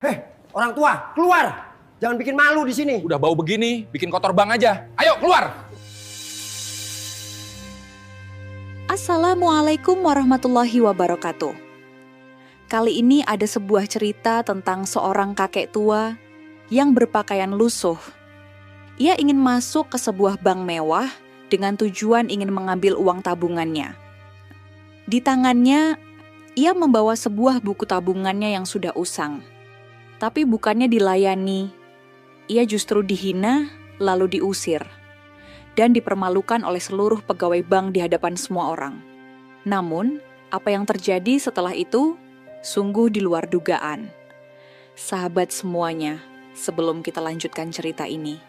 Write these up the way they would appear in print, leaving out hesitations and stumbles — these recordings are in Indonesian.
Heh, orang tua, keluar. Jangan bikin malu di sini. Udah bau begini, bikin kotor bank aja. Ayo keluar. Assalamualaikum warahmatullahi wabarakatuh. Kali ini ada sebuah cerita tentang seorang kakek tua yang berpakaian lusuh. Ia ingin masuk ke sebuah bank mewah dengan tujuan ingin mengambil uang tabungannya. Di tangannya, ia membawa sebuah buku tabungannya yang sudah usang. Tapi bukannya dilayani, ia justru dihina lalu diusir dan dipermalukan oleh seluruh pegawai bank di hadapan semua orang. Namun, apa yang terjadi setelah itu sungguh di luar dugaan. Sahabat semuanya, sebelum kita lanjutkan cerita ini,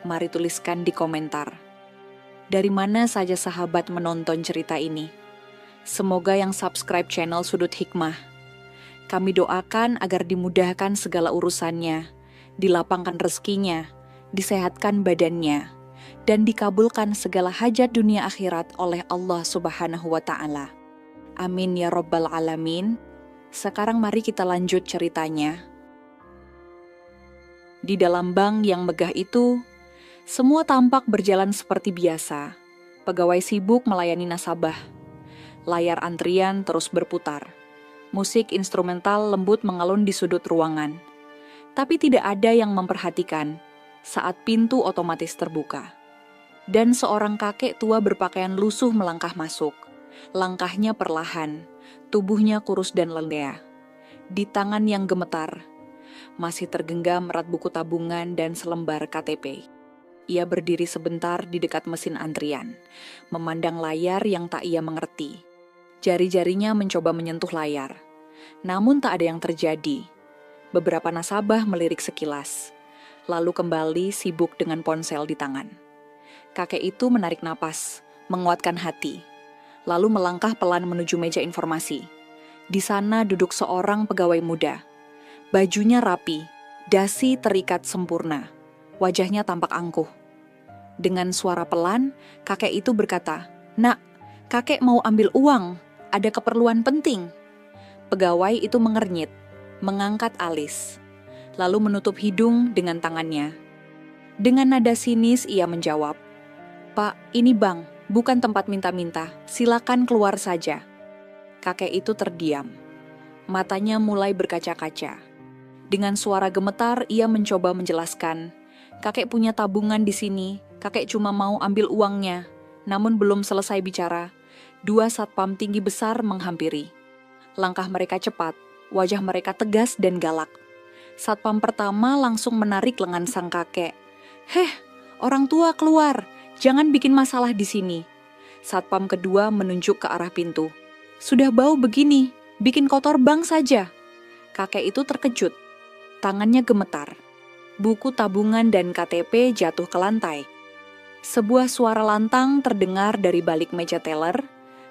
mari tuliskan di komentar, dari mana saja sahabat menonton cerita ini. Semoga yang subscribe channel Sudut Hikmah. Kami doakan agar dimudahkan segala urusannya, dilapangkan rezekinya, disehatkan badannya, dan dikabulkan segala hajat dunia akhirat oleh Allah Subhanahu wa Ta'ala. Amin ya Rabbal Alamin. Sekarang mari kita lanjut ceritanya. Di dalam bank yang megah itu, semua tampak berjalan seperti biasa. Pegawai sibuk melayani nasabah. Layar antrian terus berputar. Musik instrumental lembut mengalun di sudut ruangan. Tapi tidak ada yang memperhatikan saat pintu otomatis terbuka. Dan seorang kakek tua berpakaian lusuh melangkah masuk. Langkahnya perlahan, tubuhnya kurus dan lelea. Di tangan yang gemetar, masih tergenggam erat buku tabungan dan selembar KTP. Ia berdiri sebentar di dekat mesin antrian, memandang layar yang tak ia mengerti. Jari-jarinya mencoba menyentuh layar, namun tak ada yang terjadi. Beberapa nasabah melirik sekilas, lalu kembali sibuk dengan ponsel di tangan. Kakek itu menarik napas, menguatkan hati, lalu melangkah pelan menuju meja informasi. Di sana duduk seorang pegawai muda. Bajunya rapi, dasi terikat sempurna, wajahnya tampak angkuh. Dengan suara pelan, kakek itu berkata, "Nak, kakek mau ambil uang. Ada keperluan penting." Pegawai itu mengernyit, mengangkat alis, lalu menutup hidung dengan tangannya. Dengan nada sinis ia menjawab, "Pak, ini bank, bukan tempat minta-minta. Silakan keluar saja." Kakek itu terdiam. Matanya mulai berkaca-kaca. Dengan suara gemetar ia mencoba menjelaskan, "Kakek punya tabungan di sini. Kakek cuma mau ambil uangnya." Namun belum selesai bicara, dua satpam tinggi besar menghampiri. Langkah mereka cepat, wajah mereka tegas dan galak. Satpam pertama langsung menarik lengan sang kakek. "Heh, orang tua keluar, jangan bikin masalah di sini." Satpam kedua menunjuk ke arah pintu. "Sudah bau begini, bikin kotor bank saja." Kakek itu terkejut, tangannya gemetar. Buku tabungan dan KTP jatuh ke lantai. Sebuah suara lantang terdengar dari balik meja teller.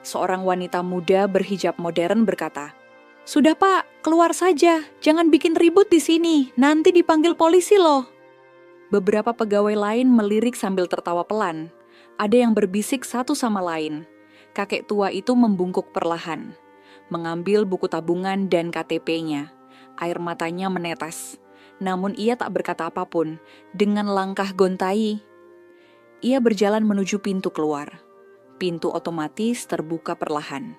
Seorang wanita muda berhijab modern berkata, "Sudah Pak, keluar saja. Jangan bikin ribut di sini. Nanti dipanggil polisi loh." Beberapa pegawai lain melirik sambil tertawa pelan. Ada yang berbisik satu sama lain. Kakek tua itu membungkuk perlahan, mengambil buku tabungan dan KTP-nya. Air matanya menetes. Namun ia tak berkata apapun. Dengan langkah gontai, ia berjalan menuju pintu keluar. Pintu otomatis terbuka perlahan.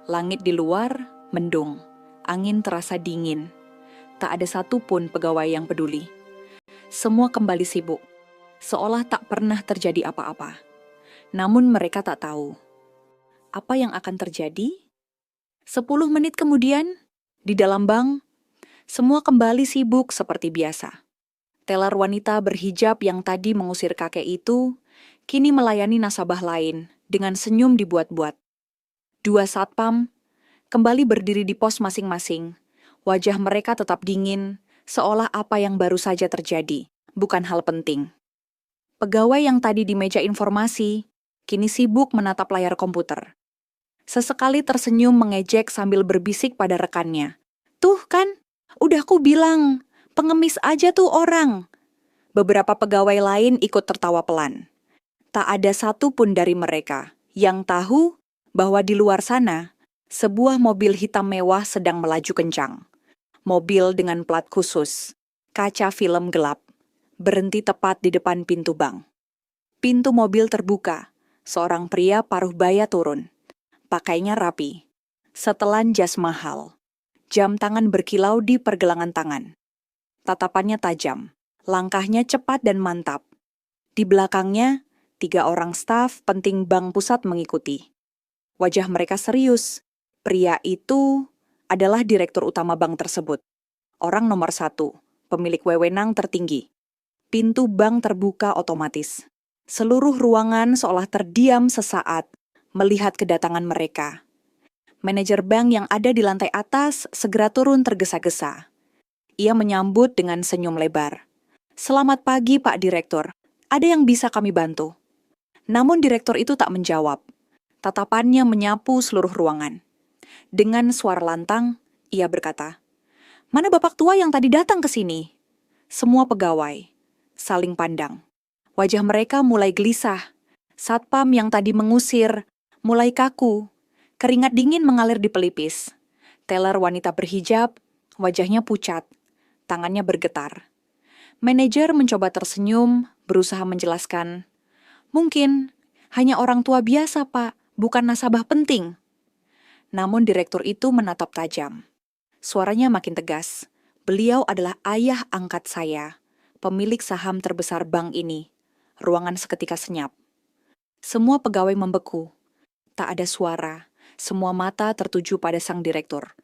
Langit di luar mendung, angin terasa dingin. Tak ada satupun pegawai yang peduli. Semua kembali sibuk, seolah tak pernah terjadi apa-apa. Namun mereka tak tahu apa yang akan terjadi. 10 menit kemudian, di dalam bank, semua kembali sibuk seperti biasa. Teller wanita berhijab yang tadi mengusir kakek itu, kini melayani nasabah lain dengan senyum dibuat-buat. Dua satpam kembali berdiri di pos masing-masing. Wajah mereka tetap dingin, seolah apa yang baru saja terjadi bukan hal penting. Pegawai yang tadi di meja informasi, kini sibuk menatap layar komputer. Sesekali tersenyum mengejek sambil berbisik pada rekannya. "Tuh kan, udah ku bilang, pengemis aja tuh orang." Beberapa pegawai lain ikut tertawa pelan. Tak ada satu pun dari mereka yang tahu bahwa di luar sana, sebuah mobil hitam mewah sedang melaju kencang. Mobil dengan plat khusus, kaca film gelap, berhenti tepat di depan pintu bank. Pintu mobil terbuka, seorang pria paruh baya turun. Pakainya rapi, setelan jas mahal, jam tangan berkilau di pergelangan tangan. Tatapannya tajam, langkahnya cepat dan mantap. Di belakangnya, 3 orang staf penting bank pusat mengikuti. Wajah mereka serius. Pria itu adalah direktur utama bank tersebut. Orang nomor 1, pemilik wewenang tertinggi. Pintu bank terbuka otomatis. Seluruh ruangan seolah terdiam sesaat melihat kedatangan mereka. Manajer bank yang ada di lantai atas segera turun tergesa-gesa. Ia menyambut dengan senyum lebar. "Selamat pagi, Pak Direktur. Ada yang bisa kami bantu?" Namun direktur itu tak menjawab. Tatapannya menyapu seluruh ruangan. Dengan suara lantang, ia berkata, "Mana bapak tua yang tadi datang ke sini?" Semua pegawai saling pandang. Wajah mereka mulai gelisah. Satpam yang tadi mengusir mulai kaku. Keringat dingin mengalir di pelipis. Teller wanita berhijab, wajahnya pucat. Tangannya bergetar. Manajer mencoba tersenyum, berusaha menjelaskan, "Mungkin hanya orang tua biasa, Pak, bukan nasabah penting." Namun direktur itu menatap tajam. Suaranya makin tegas. "Beliau adalah ayah angkat saya, pemilik saham terbesar bank ini." Ruangan seketika senyap. Semua pegawai membeku. Tak ada suara. Semua mata tertuju pada sang direktur.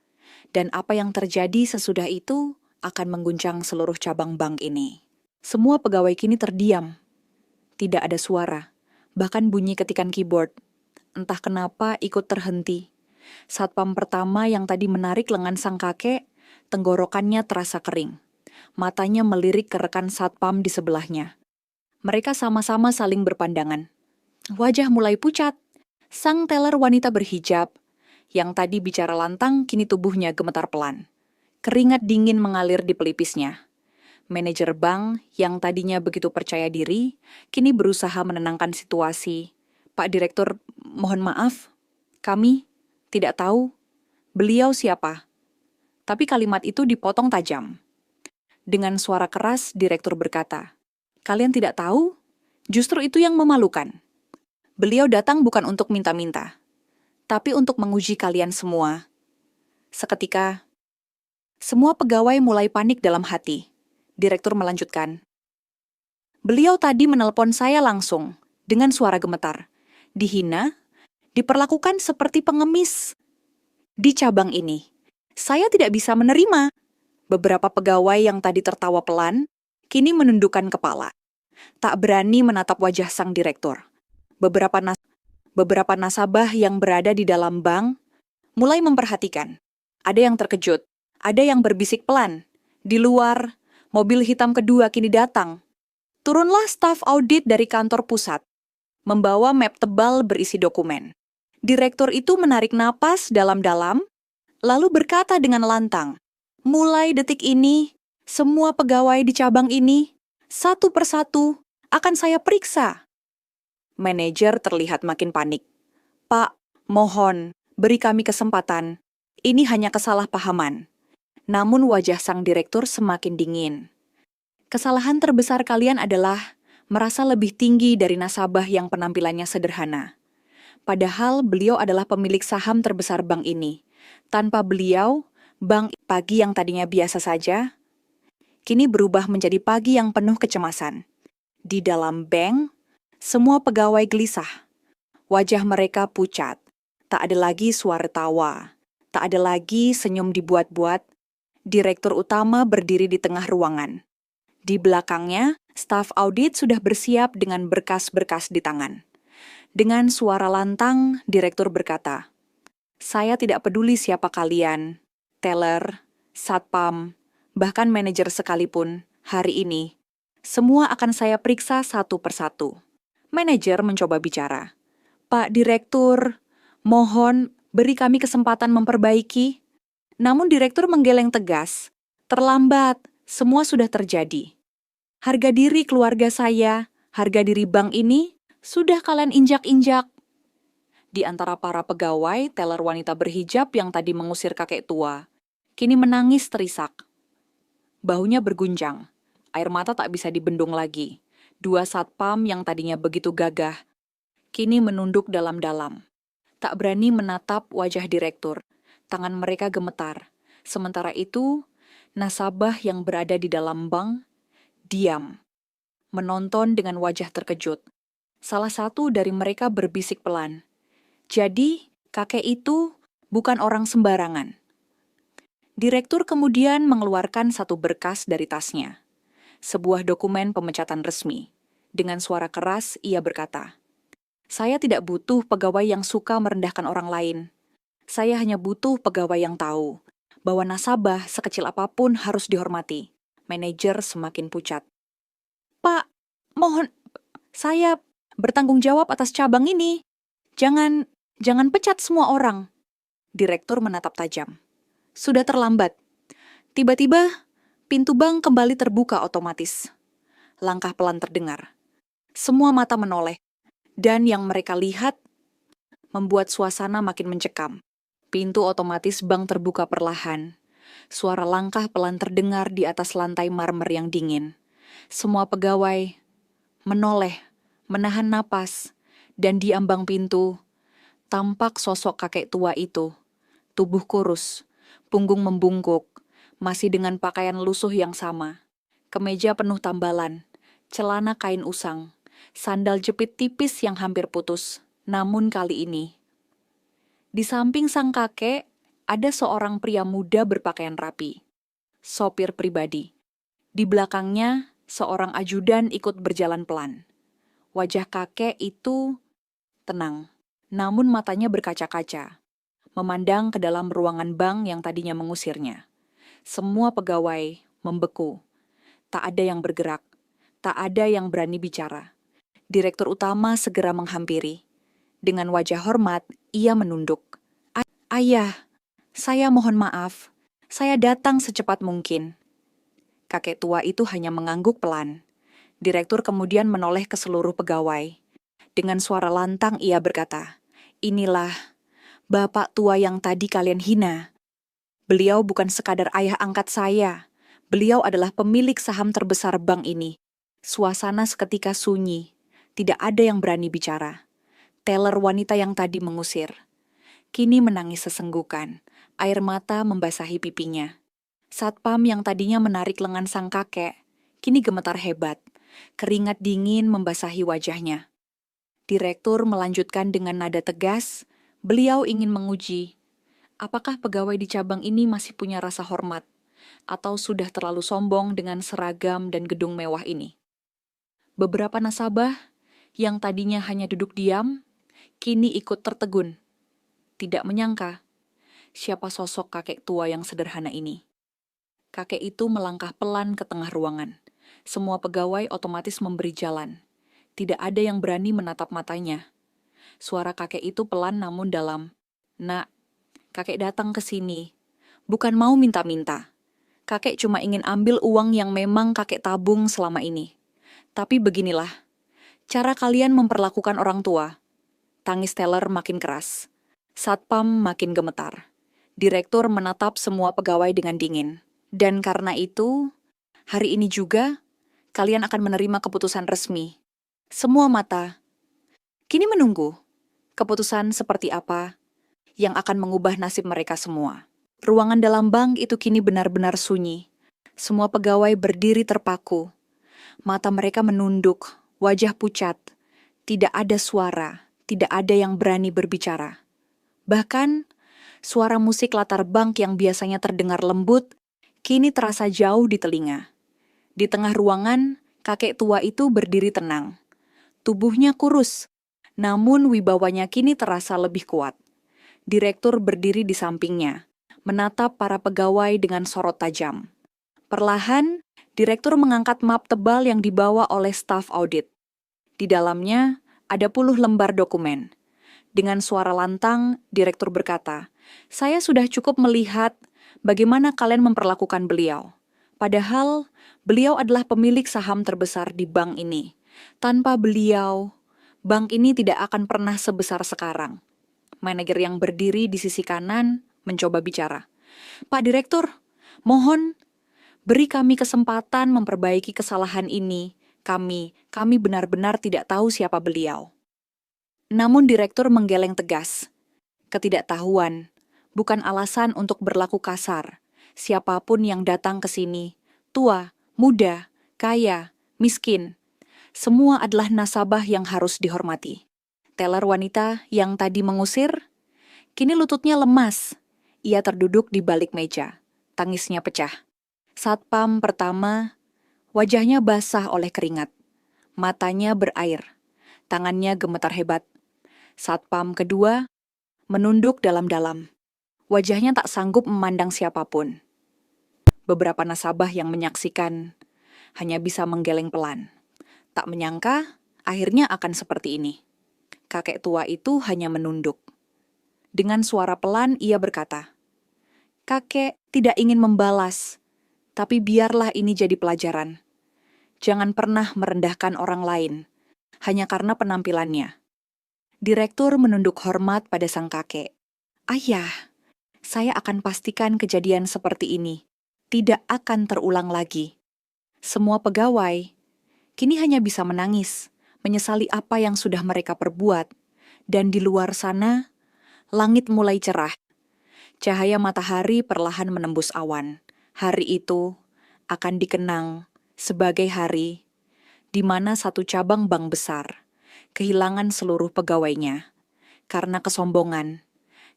Dan apa yang terjadi sesudah itu akan mengguncang seluruh cabang bank ini. Semua pegawai kini terdiam. Tidak ada suara. Bahkan bunyi ketikan keyboard. Entah kenapa ikut terhenti. Satpam pertama yang tadi menarik lengan sang kakek, tenggorokannya terasa kering. Matanya melirik ke rekan satpam di sebelahnya. Mereka sama-sama saling berpandangan. Wajah mulai pucat. Sang teller wanita berhijab, yang tadi bicara lantang, kini tubuhnya gemetar pelan. Keringat dingin mengalir di pelipisnya. Manajer bank yang tadinya begitu percaya diri, kini berusaha menenangkan situasi. "Pak Direktur, mohon maaf, kami tidak tahu beliau siapa." Tapi kalimat itu dipotong tajam. Dengan suara keras, direktur berkata, "Kalian tidak tahu? Justru itu yang memalukan. Beliau datang bukan untuk minta-minta, tapi untuk menguji kalian semua." Seketika, semua pegawai mulai panik dalam hati. Direktur melanjutkan, "Beliau tadi menelpon saya langsung, dengan suara gemetar. Dihina, diperlakukan seperti pengemis di cabang ini. Saya tidak bisa menerima." Beberapa pegawai yang tadi tertawa pelan, kini menundukkan kepala. Tak berani menatap wajah sang direktur. Beberapa nasabah yang berada di dalam bank mulai memperhatikan. Ada yang terkejut, ada yang berbisik pelan. Di luar, mobil hitam kedua kini datang. Turunlah staf audit dari kantor pusat, membawa map tebal berisi dokumen. Direktur itu menarik napas dalam-dalam, lalu berkata dengan lantang, "Mulai detik ini, semua pegawai di cabang ini, satu persatu, akan saya periksa." Manajer terlihat makin panik. "Pak, mohon, beri kami kesempatan. Ini hanya kesalahpahaman." Namun wajah sang direktur semakin dingin. "Kesalahan terbesar kalian adalah merasa lebih tinggi dari nasabah yang penampilannya sederhana. Padahal beliau adalah pemilik saham terbesar bank ini. Tanpa beliau, bank pagi yang tadinya biasa saja, kini berubah menjadi pagi yang penuh kecemasan. Di dalam bank, semua pegawai gelisah. Wajah mereka pucat. Tak ada lagi suara tawa. Tak ada lagi senyum dibuat-buat. Direktur utama berdiri di tengah ruangan. Di belakangnya, staf audit sudah bersiap dengan berkas-berkas di tangan. Dengan suara lantang, direktur berkata, "Saya tidak peduli siapa kalian, teller, satpam, bahkan manajer sekalipun, hari ini, semua akan saya periksa satu persatu." Manajer mencoba bicara. "Pak Direktur, mohon beri kami kesempatan memperbaiki." Namun direktur menggeleng tegas. "Terlambat, semua sudah terjadi. Harga diri keluarga saya, harga diri bank ini, sudah kalian injak-injak." Di antara para pegawai, teller wanita berhijab yang tadi mengusir kakek tua, kini menangis terisak. Bahunya bergunjang, air mata tak bisa dibendung lagi. Dua satpam yang tadinya begitu gagah, kini menunduk dalam-dalam. Tak berani menatap wajah direktur, tangan mereka gemetar. Sementara itu, nasabah yang berada di dalam bank diam, menonton dengan wajah terkejut. Salah satu dari mereka berbisik pelan, "Jadi, kakek itu bukan orang sembarangan." Direktur kemudian mengeluarkan satu berkas dari tasnya. Sebuah dokumen pemecatan resmi. Dengan suara keras, ia berkata, "Saya tidak butuh pegawai yang suka merendahkan orang lain. Saya hanya butuh pegawai yang tahu bahwa nasabah sekecil apapun harus dihormati." Manajer semakin pucat. "Pak, mohon, saya bertanggung jawab atas cabang ini. Jangan pecat semua orang." Direktur menatap tajam. Sudah terlambat. Tiba-tiba, pintu bank kembali terbuka otomatis. Langkah pelan terdengar. Semua mata menoleh, dan yang mereka lihat membuat suasana makin mencekam. Pintu otomatis bank terbuka perlahan. Suara langkah pelan terdengar di atas lantai marmer yang dingin. Semua pegawai menoleh, menahan napas, dan di ambang pintu tampak sosok kakek tua itu. Tubuh kurus, punggung membungkuk, masih dengan pakaian lusuh yang sama. Kemeja penuh tambalan, celana kain usang, sandal jepit tipis yang hampir putus. Namun kali ini, di samping sang kakek, ada seorang pria muda berpakaian rapi. Sopir pribadi. Di belakangnya, seorang ajudan ikut berjalan pelan. Wajah kakek itu tenang, namun matanya berkaca-kaca, memandang ke dalam ruangan bank yang tadinya mengusirnya. Semua pegawai membeku. Tak ada yang bergerak. Tak ada yang berani bicara. Direktur utama segera menghampiri. Dengan wajah hormat, ia menunduk. "Ayah, saya mohon maaf. Saya datang secepat mungkin." Kakek tua itu hanya mengangguk pelan. Direktur kemudian menoleh ke seluruh pegawai. Dengan suara lantang ia berkata, "Inilah bapak tua yang tadi kalian hina. Beliau bukan sekadar ayah angkat saya. Beliau adalah pemilik saham terbesar bank ini." Suasana seketika sunyi. Tidak ada yang berani bicara. Teller wanita yang tadi mengusir kini menangis sesenggukan. Air mata membasahi pipinya. Satpam yang tadinya menarik lengan sang kakek kini gemetar hebat. Keringat dingin membasahi wajahnya. Direktur melanjutkan dengan nada tegas. Beliau ingin menguji, apakah pegawai di cabang ini masih punya rasa hormat, atau sudah terlalu sombong dengan seragam dan gedung mewah ini. Beberapa nasabah yang tadinya hanya duduk diam, kini ikut tertegun. Tidak menyangka siapa sosok kakek tua yang sederhana ini. Kakek itu melangkah pelan ke tengah ruangan. Semua pegawai otomatis memberi jalan. Tidak ada yang berani menatap matanya. Suara kakek itu pelan namun dalam. "Nak, kakek datang ke sini. Bukan mau minta-minta. Kakek cuma ingin ambil uang yang memang kakek tabung selama ini. Tapi beginilah, cara kalian memperlakukan orang tua." Tangis teller makin keras. Satpam makin gemetar. Direktur menatap semua pegawai dengan dingin. "Dan karena itu, hari ini juga, kalian akan menerima keputusan resmi. Semua mata kini menunggu keputusan seperti apa yang akan mengubah nasib mereka semua." Ruangan dalam bank itu kini benar-benar sunyi. Semua pegawai berdiri terpaku. Mata mereka menunduk, wajah pucat. Tidak ada suara, tidak ada yang berani berbicara. Bahkan, suara musik latar bank yang biasanya terdengar lembut, kini terasa jauh di telinga. Di tengah ruangan, kakek tua itu berdiri tenang. Tubuhnya kurus, namun wibawanya kini terasa lebih kuat. Direktur berdiri di sampingnya, menatap para pegawai dengan sorot tajam. Perlahan, direktur mengangkat map tebal yang dibawa oleh staf audit. Di dalamnya ada puluh lembar dokumen. Dengan suara lantang, direktur berkata, "Saya sudah cukup melihat bagaimana kalian memperlakukan beliau. Padahal, beliau adalah pemilik saham terbesar di bank ini. Tanpa beliau, bank ini tidak akan pernah sebesar sekarang." Manajer yang berdiri di sisi kanan mencoba bicara. "Pak Direktur, mohon beri kami kesempatan memperbaiki kesalahan ini. Kami benar-benar tidak tahu siapa beliau." Namun Direktur menggeleng tegas. Ketidaktahuan bukan alasan untuk berlaku kasar. Siapapun yang datang ke sini, tua, muda, kaya, miskin, semua adalah nasabah yang harus dihormati. Teller wanita yang tadi mengusir, kini lututnya lemas. Ia terduduk di balik meja. Tangisnya pecah. Satpam pertama, wajahnya basah oleh keringat. Matanya berair. Tangannya gemetar hebat. Satpam kedua, menunduk dalam-dalam. Wajahnya tak sanggup memandang siapapun. Beberapa nasabah yang menyaksikan hanya bisa menggeleng pelan. Tak menyangka, akhirnya akan seperti ini. Kakek tua itu hanya menunduk. Dengan suara pelan ia berkata, "Kakek tidak ingin membalas, tapi biarlah ini jadi pelajaran. Jangan pernah merendahkan orang lain, hanya karena penampilannya." Direktur menunduk hormat pada sang kakek. "Ayah, saya akan pastikan kejadian seperti ini tidak akan terulang lagi." Semua pegawai kini hanya bisa menangis, menyesali apa yang sudah mereka perbuat. Dan di luar sana, langit mulai cerah. Cahaya matahari perlahan menembus awan. Hari itu akan dikenang sebagai hari di mana satu cabang bank besar kehilangan seluruh pegawainya karena kesombongan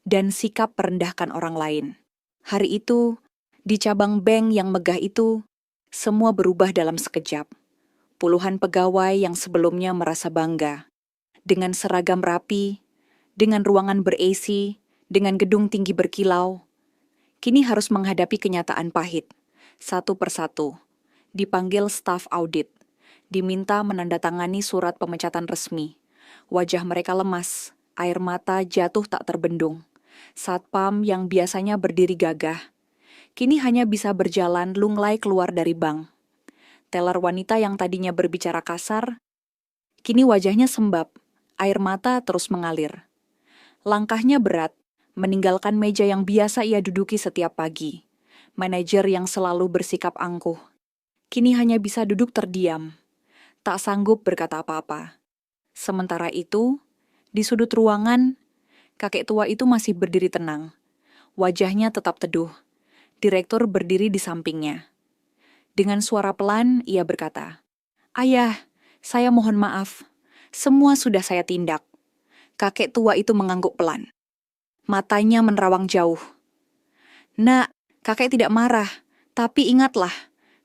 dan sikap merendahkan orang lain. Hari itu, di cabang bank yang megah itu, semua berubah dalam sekejap. Puluhan pegawai yang sebelumnya merasa bangga, dengan seragam rapi, dengan ruangan ber-AC, dengan gedung tinggi berkilau, kini harus menghadapi kenyataan pahit. Satu persatu, dipanggil staf audit, diminta menandatangani surat pemecatan resmi. Wajah mereka lemas, air mata jatuh tak terbendung. Satpam yang biasanya berdiri gagah, kini hanya bisa berjalan lunglai keluar dari bank. Teller wanita yang tadinya berbicara kasar, kini wajahnya sembab, air mata terus mengalir. Langkahnya berat, meninggalkan meja yang biasa ia duduki setiap pagi. Manajer yang selalu bersikap angkuh, kini hanya bisa duduk terdiam, tak sanggup berkata apa-apa. Sementara itu, di sudut ruangan, kakek tua itu masih berdiri tenang. Wajahnya tetap teduh. Direktur berdiri di sampingnya. Dengan suara pelan, ia berkata, "Ayah, saya mohon maaf. Semua sudah saya tindak." Kakek tua itu mengangguk pelan. Matanya menerawang jauh. "Nak, kakek tidak marah. Tapi ingatlah,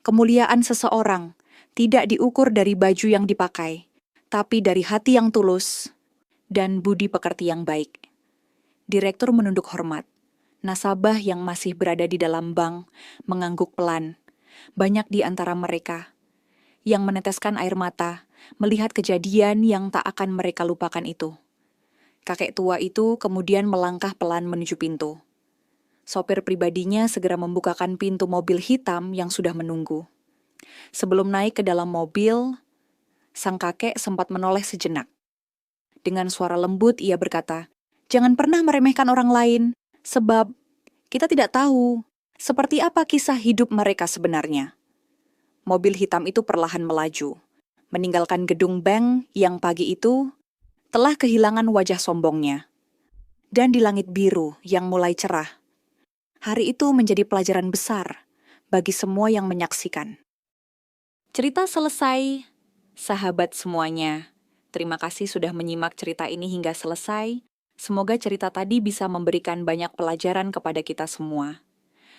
kemuliaan seseorang tidak diukur dari baju yang dipakai, tapi dari hati yang tulus dan budi pekerti yang baik." Direktur menunduk hormat. Nasabah yang masih berada di dalam bank mengangguk pelan. Banyak di antara mereka yang meneteskan air mata melihat kejadian yang tak akan mereka lupakan itu. Kakek tua itu kemudian melangkah pelan menuju pintu. Sopir pribadinya segera membukakan pintu mobil hitam yang sudah menunggu. Sebelum naik ke dalam mobil, sang kakek sempat menoleh sejenak. Dengan suara lembut ia berkata, "Jangan pernah meremehkan orang lain, sebab kita tidak tahu seperti apa kisah hidup mereka sebenarnya." Mobil hitam itu perlahan melaju, meninggalkan gedung bank yang pagi itu telah kehilangan wajah sombongnya. Dan di langit biru yang mulai cerah, hari itu menjadi pelajaran besar bagi semua yang menyaksikan. Cerita selesai, sahabat semuanya. Terima kasih sudah menyimak cerita ini hingga selesai. Semoga cerita tadi bisa memberikan banyak pelajaran kepada kita semua.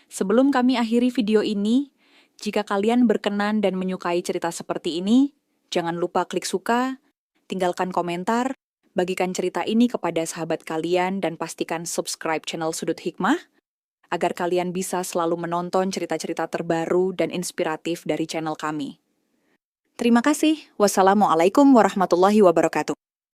Sebelum kami akhiri video ini, jika kalian berkenan dan menyukai cerita seperti ini, jangan lupa klik suka, tinggalkan komentar, bagikan cerita ini kepada sahabat kalian, dan pastikan subscribe channel Sudut Hikmah, agar kalian bisa selalu menonton cerita-cerita terbaru dan inspiratif dari channel kami. Terima kasih. Wassalamualaikum warahmatullahi wabarakatuh.